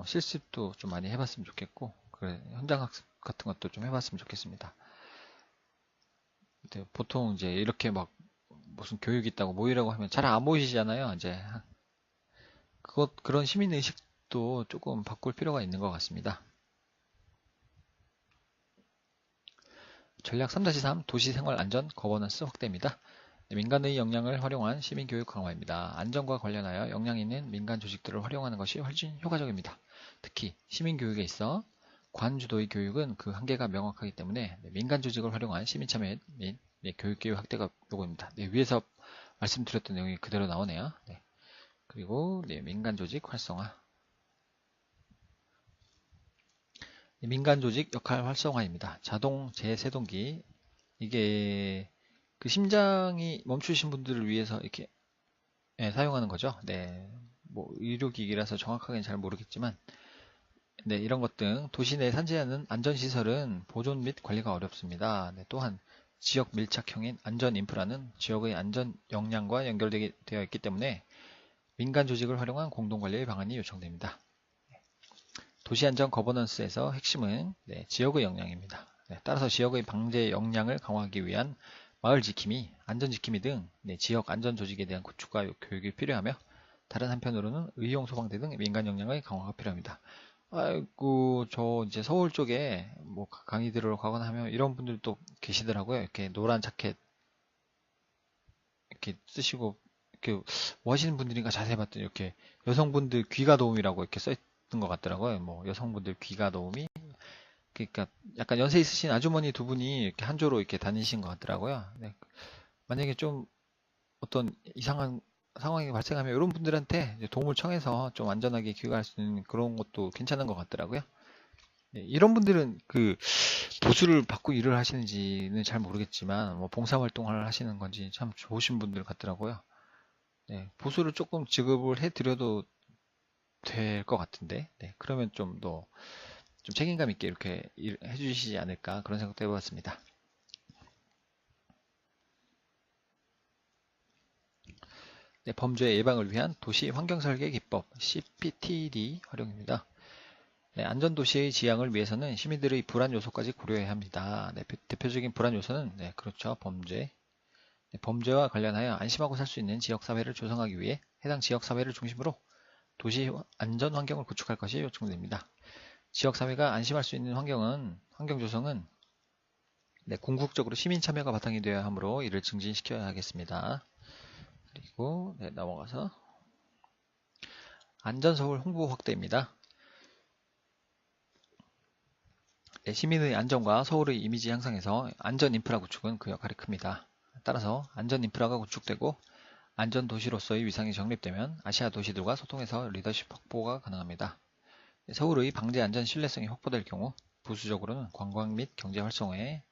실습도 좀 많이 해봤으면 좋겠고, 현장 학습 같은 것도 좀 해봤으면 좋겠습니다. 보통 이제 이렇게 막 무슨 교육이 있다고 모이라고 하면 잘 안 모이시잖아요. 이제 그런 시민 의식도 조금 바꿀 필요가 있는 것 같습니다. 전략 3-3 도시생활 안전 거버넌스 확대입니다. 민간의 역량을 활용한 시민교육 강화입니다. 안전과 관련하여 역량 있는 민간 조직들을 활용하는 것이 훨씬 효과적입니다. 특히 시민교육에 있어 관주도의 교육은 그 한계가 명확하기 때문에 민간 조직을 활용한 시민참여 및 교육기회 확대가 요구입니다. 위에서 말씀드렸던 내용이 그대로 나오네요. 그리고 민간 조직 활성화. 민간 조직 역할 활성화입니다. 자동 제세동기, 이게 그 심장이 멈추신 분들을 위해서 이렇게 사용하는 거죠. 뭐 의료기기라서 정확하게는 잘 모르겠지만, 이런 것 등 도시 내 산재하는 안전시설은 보존 및 관리가 어렵습니다. 또한 지역 밀착형인 안전 인프라는 지역의 안전 역량과 연결되어 있기 때문에 민간 조직을 활용한 공동관리의 방안이 요청됩니다. 도시안전 거버넌스에서 핵심은 지역의 역량입니다. 따라서 지역의 방제 역량을 강화하기 위한 마을 지킴이, 안전 지킴이 등 지역 안전 조직에 대한 구축과 교육이 필요하며, 다른 한편으로는 의용 소방대 등 민간 역량의 강화가 필요합니다. 아이고, 저 이제 서울 쪽에 뭐 강의 들으러 가거나 하면 이런 분들도 계시더라고요. 이렇게 노란 자켓 이렇게 쓰시고, 이렇게 뭐 하시는 분들인가 자세히 봤더니 이렇게 여성분들 귀가 도움이라고 이렇게 써 있던 것 같더라고요. 뭐 여성분들 귀가 도움이, 그러니까 약간 연세 있으신 아주머니 두 분이 이렇게 한 조로 이렇게 다니신 것 같더라고요. 만약에 좀 어떤 이상한 상황이 발생하면 이런 분들한테 도움을 청해서 좀 안전하게 귀가할 수 있는 그런 것도 괜찮은 것 같더라고요. 이런 분들은 그 보수를 받고 일을 하시는지는 잘 모르겠지만 뭐 봉사활동을 하시는 건지 참 좋으신 분들 같더라고요. 보수를 조금 지급을 해드려도 될 것 같은데, 그러면 좀 더 좀 책임감 있게 이렇게 해주시지 않을까, 그런 생각도 해봤습니다. 범죄 예방을 위한 도시 환경설계 기법 CPTD 활용입니다. 안전도시의 지향을 위해서는 시민들의 불안 요소까지 고려해야 합니다. 대표적인 불안 요소는 그렇죠, 범죄. 범죄와 관련하여 안심하고 살 수 있는 지역사회를 조성하기 위해 해당 지역사회를 중심으로 도시 안전 환경을 구축할 것이 요청됩니다. 지역사회가 안심할 수 있는 환경 조성은 궁극적으로 시민 참여가 바탕이 되어야 하므로 이를 증진시켜야 하겠습니다. 그리고 넘어가서 안전서울 홍보 확대입니다. 시민의 안전과 서울의 이미지 향상에서 안전 인프라 구축은 그 역할이 큽니다. 따라서 안전 인프라가 구축되고 안전 도시로서의 위상이 정립되면 아시아 도시들과 소통해서 리더십 확보가 가능합니다. 서울의 방제 안전 신뢰성이 확보될 경우 부수적으로는 관광 및 경제 활성화에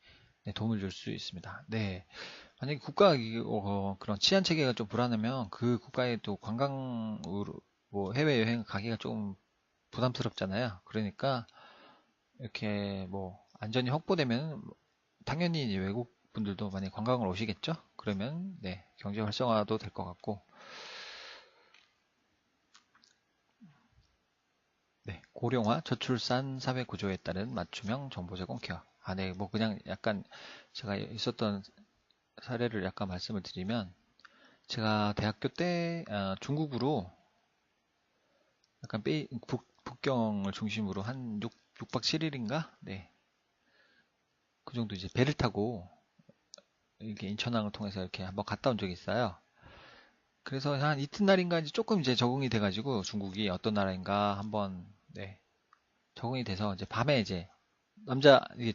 네, 도움을 줄 수 있습니다. 네. 만약에 국가 그런 치안 체계가 좀 불안하면 그 국가에 또 관광으로 뭐 해외여행 가기가 좀 부담스럽잖아요. 그러니까 이렇게 뭐 안전이 확보되면 당연히 이제 외국 분들도 많이 관광을 오시겠죠? 그러면 네, 경제 활성화도 될 것 같고 네, 고령화, 저출산 사회 구조에 따른 맞춤형 정보 제공 케어. 아, 네, 뭐 그냥 약간 제가 있었던 사례를 약간 말씀을 드리면 제가 대학교 때 중국으로 약간 북경을 중심으로 한 6박 7일인가? 네. 그 정도 이제 배를 타고 이렇게 인천항을 통해서 이렇게 한번 갔다 온 적이 있어요. 그래서 한 이튿날인가 이제 조금 이제 적응이 돼가지고 중국이 어떤 나라인가 한번 네, 적응이 돼서 이제 밤에 이제 남자 이게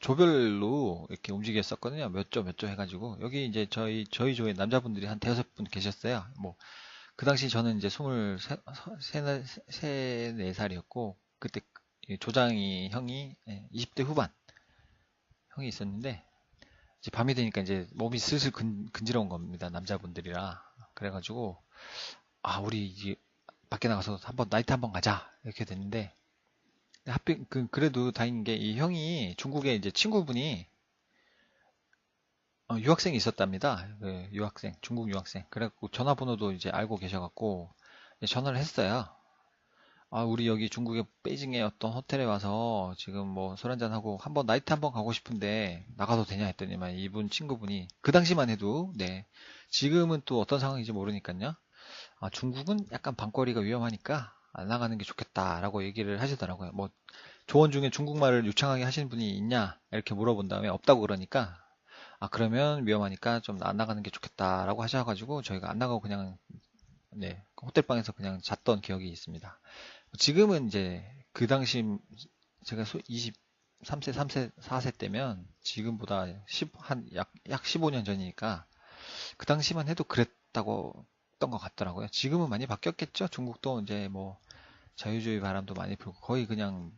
조별로 이렇게 움직였었거든요. 몇 조 몇 조 해가지고 여기 이제 저희 조에 남자분들이 한 대여섯 분 계셨어요. 뭐 그 당시 저는 이제 24살이었고 그때 조장이 형이 20대 후반 형이 있었는데 이제 밤이 되니까 이제 몸이 슬슬 근지러운 겁니다. 남자분들이라. 그래가지고 아 우리 이제 밖에 나가서 한번 나이트 한번 가자 이렇게 됐는데 하필 그래도 다행인 게 이 형이 중국에 이제 친구분이 유학생이 있었답니다. 그 유학생, 중국 유학생. 그래갖고 전화번호도 이제 알고 계셔갖고 전화를 했어요. 아, 우리 여기 중국의 베이징의 어떤 호텔에 와서 지금 뭐 술 한잔하고 한번 나이트 한번 가고 싶은데 나가도 되냐 했더니만 이분 친구분이 그 당시만 해도 네. 지금은 또 어떤 상황인지 모르니까요. 아, 중국은 약간 밤거리가 위험하니까 안 나가는 게 좋겠다라고 얘기를 하시더라고요. 뭐 조언 중에 중국말을 유창하게 하시는 분이 있냐? 이렇게 물어본 다음에 없다고 그러니까 아, 그러면 위험하니까 좀 안 나가는 게 좋겠다라고 하셔가지고 저희가 안 나가고 그냥 네, 호텔방에서 그냥 잤던 기억이 있습니다. 지금은 이제 그 당시 제가 23세, 3세, 4세 때면 지금보다 약 15년 전이니까 그 당시만 해도 그랬다고 했던 것 같더라고요. 지금은 많이 바뀌었겠죠? 중국도 이제 뭐 자유주의 바람도 많이 불고 거의 그냥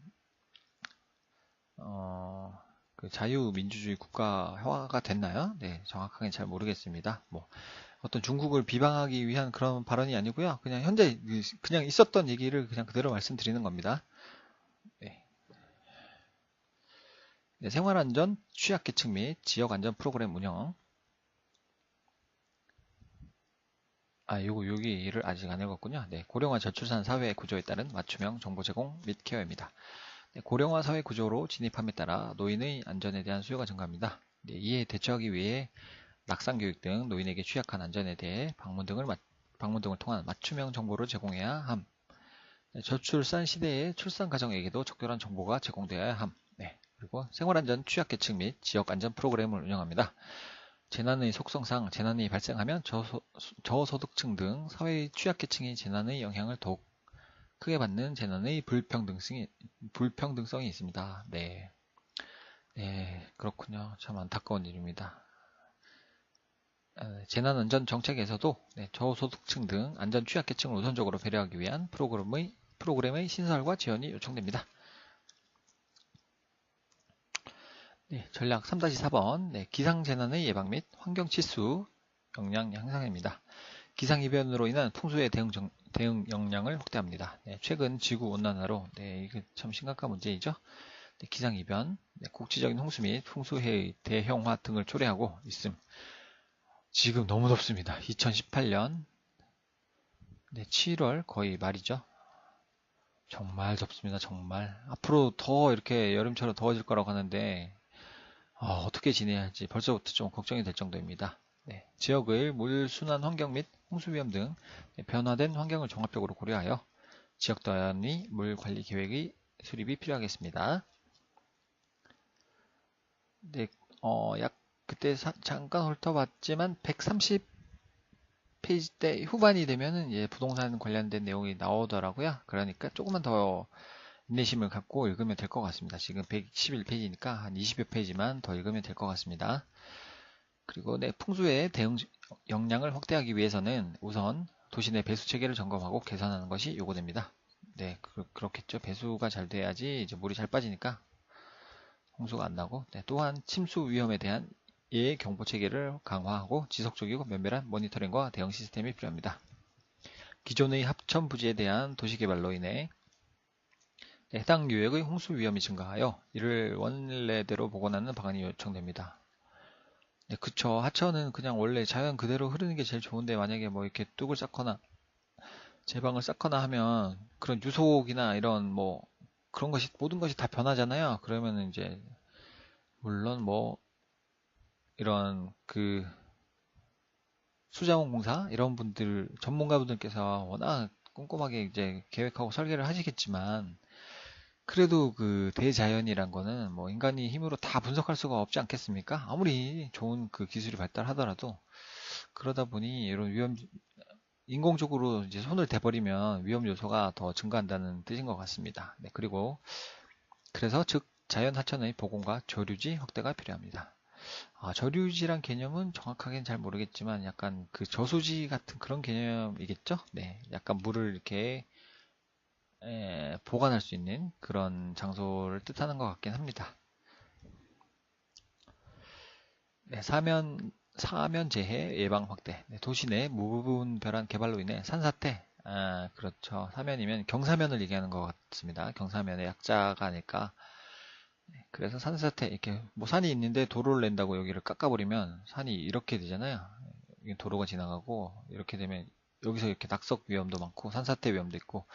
그 자유민주주의 국가화가 됐나요? 네, 정확하게 잘 모르겠습니다. 뭐 어떤 중국을 비방하기 위한 그런 발언이 아니고요. 그냥 현재 그냥 있었던 얘기를 그냥 그대로 말씀드리는 겁니다. 네. 네, 생활안전 취약계층 및 지역안전 프로그램 운영. 아, 여기를 아직 안 읽었군요. 네, 고령화 저출산 사회 구조에 따른 맞춤형 정보 제공 및 케어입니다. 네, 고령화 사회 구조로 진입함에 따라 노인의 안전에 대한 수요가 증가합니다. 네, 이에 대처하기 위해 낙상 교육 등 노인에게 취약한 안전에 대해 방문 등을 통한 맞춤형 정보를 제공해야 함. 네, 저출산 시대의 출산 가정에게도 적절한 정보가 제공되어야 함. 네, 그리고 생활안전 취약계층 및 지역안전 프로그램을 운영합니다. 재난의 속성상 재난이 발생하면 저소득층 등 사회의 취약계층이 재난의 영향을 더욱 크게 받는 재난의 불평등성이 있습니다. 네, 네, 그렇군요. 참 안타까운 일입니다. 재난안전 정책에서도 네, 저소득층 등 안전 취약계층을 우선적으로 배려하기 위한 프로그램의 신설과 지원이 요청됩니다. 네, 전략 3-4번 네, 기상재난의 예방 및 환경치수 역량 향상입니다. 기상이변으로 인한 풍수의 대응 역량을 확대합니다. 네, 최근 지구온난화로 네, 이게 참 심각한 문제이죠. 네, 기상이변, 네, 국지적인 홍수 및 풍수해의 대형화 등을 초래하고 있음. 지금 너무 덥습니다. 2018년 네, 7월 거의 말이죠. 정말 덥습니다. 정말. 앞으로 더 이렇게 여름처럼 더워질 거라고 하는데 어떻게 지내야 할지 벌써부터 좀 걱정이 될 정도입니다. 네, 지역의 물 순환 환경 및 홍수 위험 등 변화된 환경을 종합적으로 고려하여 지역 단위 물 관리 계획의 수립이 필요하겠습니다. 네, 그때 잠깐 훑어봤지만 130페이지 때 후반이 되면은 부동산 관련된 내용이 나오더라고요. 그러니까 조금만 더 인내심을 갖고 읽으면 될 것 같습니다. 지금 111페이지니까 한 20여 페이지만 더 읽으면 될 것 같습니다. 그리고 네, 풍수의 대응 역량을 확대하기 위해서는 우선 도시 내 배수 체계를 점검하고 개선하는 것이 요구됩니다. 네, 그렇겠죠. 배수가 잘 돼야지 이제 물이 잘 빠지니까. 홍수가 안 나고, 네, 또한 침수 위험에 대한 예외 경보 체계를 강화하고 지속적이고 면밀한 모니터링과 대응 시스템이 필요합니다. 기존의 합천 부지에 대한 도시개발로 인해 해당 유역의 홍수 위험이 증가하여 이를 원래대로 복원하는 방안이 요청됩니다. 네, 그쵸. 하천은 그냥 원래 자연 그대로 흐르는 게 제일 좋은데 만약에 뭐 이렇게 뚝을 쌓거나 제방을 쌓거나 하면 그런 유속이나 이런 뭐 그런 것이 모든 것이 다 변하잖아요. 그러면 이제 물론 뭐 이런 그 수자원공사 이런 분들 전문가분들께서 워낙 꼼꼼하게 이제 계획하고 설계를 하시겠지만 그래도 그 대자연이란 거는 뭐 인간이 힘으로 다 분석할 수가 없지 않겠습니까? 아무리 좋은 그 기술이 발달하더라도 그러다 보니 이런 인공적으로 이제 손을 대버리면 위험 요소가 더 증가한다는 뜻인 것 같습니다. 네, 그리고 그래서 즉 자연 하천의 복원과 저류지 확대가 필요합니다. 저류지란 개념은 정확하게는 잘 모르겠지만 약간 그 저수지 같은 그런 개념이겠죠? 네, 약간 물을 이렇게 보관할 수 있는 그런 장소를 뜻하는 것 같긴 합니다. 네, 사면재해 예방 확대. 네, 도시 내 무분별한 개발로 인해 산사태. 그렇죠. 사면이면 경사면을 얘기하는 것 같습니다. 경사면의 약자가 아닐까. 그래서 산사태, 이렇게 뭐 산이 있는데 도로를 낸다고 여기를 깎아버리면 산이 이렇게 되잖아요. 도로가 지나가고 이렇게 되면 여기서 이렇게 낙석 위험도 많고 산사태 위험도 있고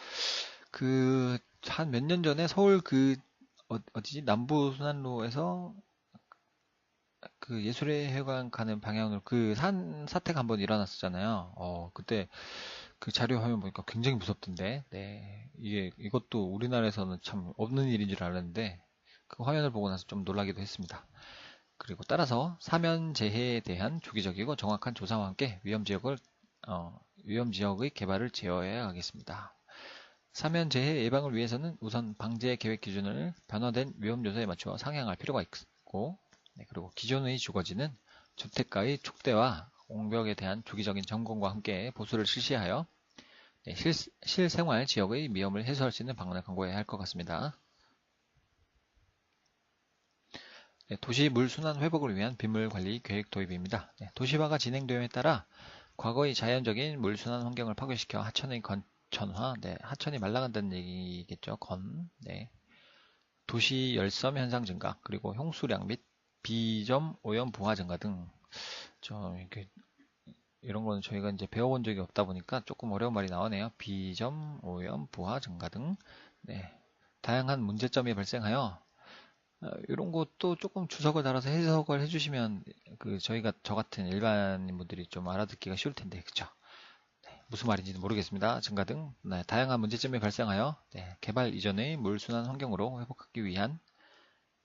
한 몇 년 전에 서울 어디지? 남부순환로에서 그 예술의 회관 가는 방향으로 그 산 사태가 한번 일어났었잖아요. 그때 그 자료 화면 보니까 굉장히 무섭던데. 네. 이것도 우리나라에서는 참 없는 일인 줄 알았는데 그 화면을 보고 나서 좀 놀라기도 했습니다. 그리고 따라서 사면재해에 대한 주기적이고 정확한 조사와 함께 위험 지역의 개발을 제어해야 하겠습니다. 사면재해 예방을 위해서는 우선 방제 계획 기준을 변화된 위험 요소에 맞추어 상향할 필요가 있고, 네, 그리고 기존의 주거지는 주택가의 촉대와 공벽에 대한 주기적인 점검과 함께 보수를 실시하여 네, 실생활 지역의 위험을 해소할 수 있는 방안을 강구해야 할 것 같습니다. 네, 도시 물 순환 회복을 위한 빗물 관리 계획 도입입니다. 네, 도시화가 진행됨에 따라 과거의 자연적인 물 순환 환경을 파괴시켜 하천의 건천화, 네, 하천이 말라간다는 얘기겠죠. 네. 도시 열섬 현상 증가, 그리고 홍수량 및 비점 오염 부하 증가 등, 이런 거는 저희가 이제 배워본 적이 없다 보니까 조금 어려운 말이 나오네요. 비점 오염 부하 증가 등, 네. 다양한 문제점이 발생하여 이런 것도 조금 주석을 달아서 해석을 해주시면 저 같은 일반인분들이 좀 알아듣기가 쉬울 텐데, 그쵸? 네, 무슨 말인지는 모르겠습니다. 증가 등 네, 다양한 문제점이 발생하여 네, 개발 이전의 물순환 환경으로 회복하기 위한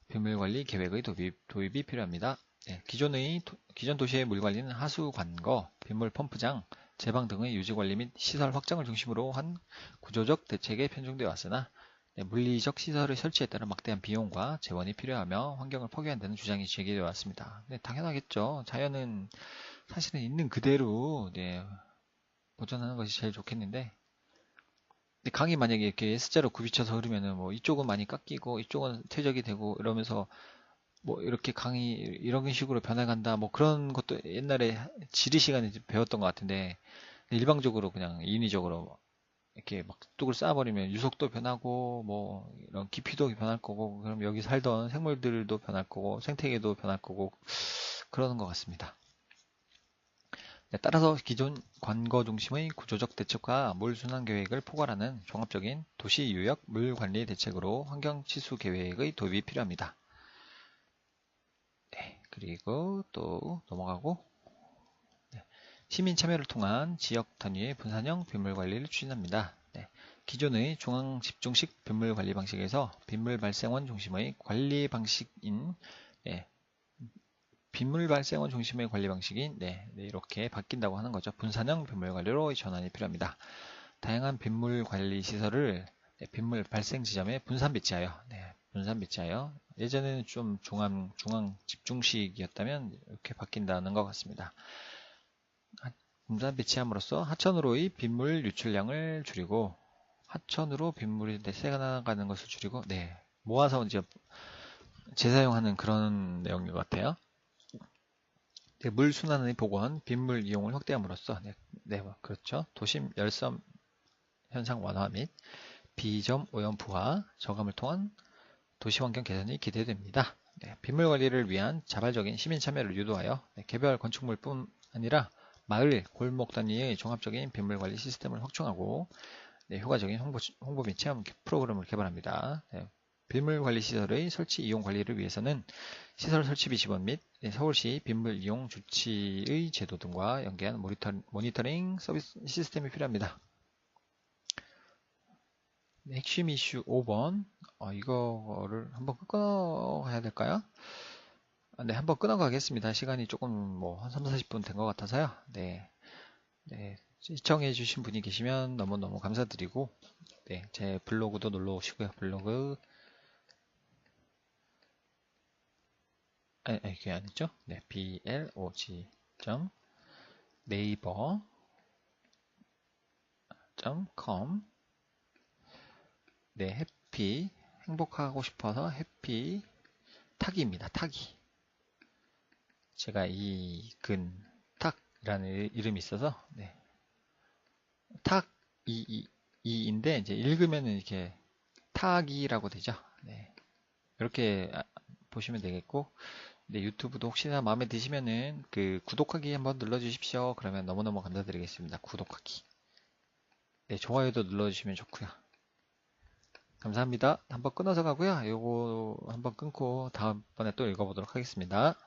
빗물관리 계획의 도입이 필요합니다. 네, 기존 도시의 물관리는 하수 관거, 빗물 펌프장, 제방 등의 유지관리 및 시설 확장을 중심으로 한 구조적 대책에 편중되어 왔으나 네, 물리적 시설의 설치에 따른 막대한 비용과 재원이 필요하며 환경을 포기한다는 주장이 제기되어 왔습니다. 네, 당연하겠죠. 자연은 사실은 있는 그대로 네, 보존하는 것이 제일 좋겠는데 강이 만약에 이렇게 S자로 굽이쳐서 흐르면은 뭐 이쪽은 많이 깎이고 이쪽은 퇴적이 되고 이러면서 뭐 이렇게 강이 이런 식으로 변해간다 뭐 그런 것도 옛날에 지리 시간에 배웠던 것 같은데 일방적으로 그냥 인위적으로 이렇게 막 뚝을 쌓아버리면 유속도 변하고 뭐 이런 깊이도 변할 거고 그럼 여기 살던 생물들도 변할 거고 생태계도 변할 거고 그러는 것 같습니다. 네, 따라서 기존 관거 중심의 구조적 대책과 물순환 계획을 포괄하는 종합적인 도시유역 물관리 대책으로 환경치수 계획의 도입이 필요합니다. 네, 그리고 또 넘어가고 네, 시민 참여를 통한 지역 단위의 분산형 빗물 관리를 추진합니다. 네, 기존의 중앙 집중식 빗물 관리 방식에서 빗물 발생원 중심의 관리 방식인 네, 빗물 발생원 중심의 관리 방식인 이렇게 바뀐다고 하는 거죠. 분산형 빗물 관리로 전환이 필요합니다. 다양한 빗물 관리 시설을 빗물 발생 지점에 분산 배치하여 예전에는 좀 중앙 집중식이었다면 이렇게 바뀐다는 것 같습니다. 분산 배치함으로써 하천으로의 빗물 유출량을 줄이고 하천으로 빗물이 새어나가는 것을 줄이고 모아서 이제 재사용하는 그런 내용인 것 같아요. 네, 물 순환의 복원, 빗물 이용을 확대함으로써 그렇죠. 도심 열섬 현상 완화 및 비점 오염 부하, 저감을 통한 도시환경 개선이 기대됩니다. 빗물 관리를 위한 자발적인 시민 참여를 유도하여 개별 건축물뿐 아니라 마을, 골목 단위의 종합적인 빗물 관리 시스템을 확충하고 효과적인 홍보 및 체험 프로그램을 개발합니다. 빗물 관리 시설의 설치 이용 관리를 위해서는 시설 설치비 지원 및 서울시 빗물 이용 주치의 제도 등과 연계한 모니터링 서비스 시스템이 필요합니다. 핵심 이슈 5번. 이거를 한번 끊어가야 될까요? 네, 한번 끊어가겠습니다. 시간이 조금 한 3, 40분 된 것 같아서요. 네. 시청해주신 분이 계시면 너무너무 감사드리고, 제 블로그도 놀러 오시고요. 블로그, 그게 아니죠? blog.naver.com 해피, 행복하고 싶어서 해피, 타기입니다. 타기. 제가 탁이라는 이름이 있어서, 이인데, 이제 읽으면은 이렇게 타기라고 되죠. 이렇게 보시면 되겠고, 유튜브도 혹시나 마음에 드시면은 구독하기 한번 눌러주십시오. 그러면 너무너무 감사드리겠습니다. 구독하기. 좋아요도 눌러주시면 좋고요. 감사합니다. 한번 끊어서 가고요. 요거 한번 끊고 다음번에 또 읽어보도록 하겠습니다.